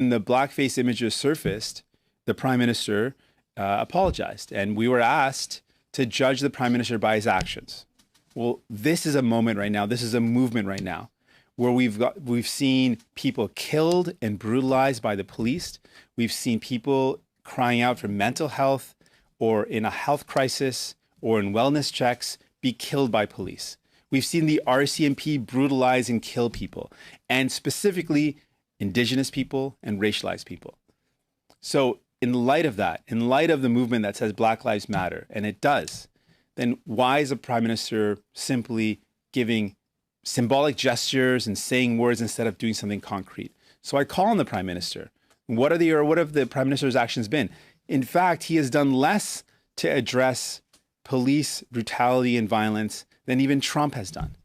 When the blackface images surfaced, the Prime Minister apologized, and we were asked to judge the Prime Minister by his actions. Well, this is a moment right now, this is a movement right now, where we've seen people killed and brutalized by the police. We've seen people crying out for mental health or in a health crisis or in wellness checks be killed by police. We've seen the RCMP brutalize and kill people, and specifically Indigenous people and racialized people. So in light of that, in light of the movement that says Black Lives Matter, and it does, then why is the Prime Minister simply giving symbolic gestures and saying words instead of doing something concrete? So I call on the Prime Minister. What have the Prime Minister's actions been? In fact, he has done less to address police brutality and violence than even Trump has done.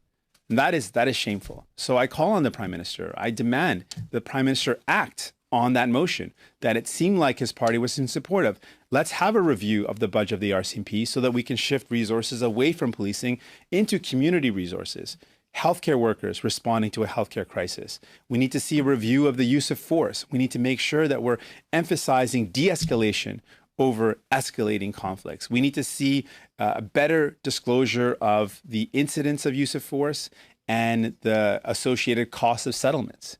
And that is shameful. So I call on the Prime Minister. I demand the Prime Minister act on that motion that it seemed like his party was in support of. Let's have a review of the budget of the RCMP so that we can shift resources away from policing into community resources. Healthcare workers responding to a healthcare crisis. We need to see a review of the use of force. We need to make sure that we're emphasizing de-escalation over escalating conflicts. We need to see a better disclosure of the incidents of use of force and the associated costs of settlements.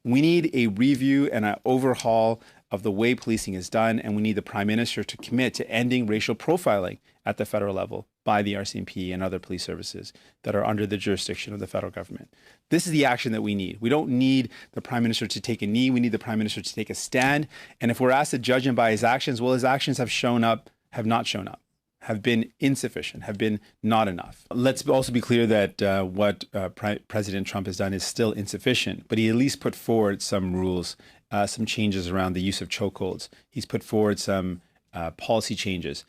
We need a review and an overhaul of the way policing is done, and we need the Prime Minister to commit to ending racial profiling at the federal level by the RCMP and other police services that are under the jurisdiction of the federal government. This is the action that we need. We don't need the Prime Minister to take a knee. We need the Prime Minister to take a stand. And if we're asked to judge him by his actions, well, his actions have not shown up, have been insufficient, have been not enough. Let's also be clear that what President Trump has done is still insufficient, but he at least put forward some rules, some changes around the use of chokeholds. He's put forward some policy changes.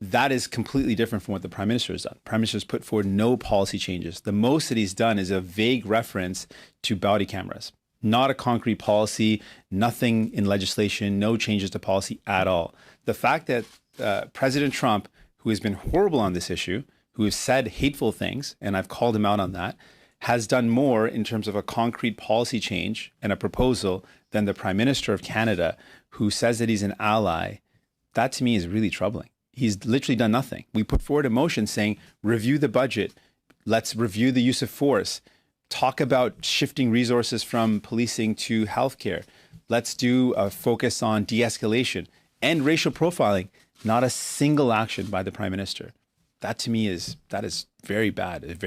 That is completely different from what the Prime Minister has done. Prime Minister has put forward no policy changes. The most that he's done is a vague reference to body cameras, not a concrete policy, nothing in legislation, no changes to policy at all. The fact that President Trump, who has been horrible on this issue, who has said hateful things, and I've called him out on that, has done more in terms of a concrete policy change and a proposal than the Prime Minister of Canada, who says that he's an ally. That to me is really troubling. He's literally done nothing. We put forward a motion saying, review the budget. Let's review the use of force. Talk about shifting resources from policing to healthcare. Let's do a focus on de-escalation and racial profiling. Not a single action by the Prime Minister. That to me is very bad. Very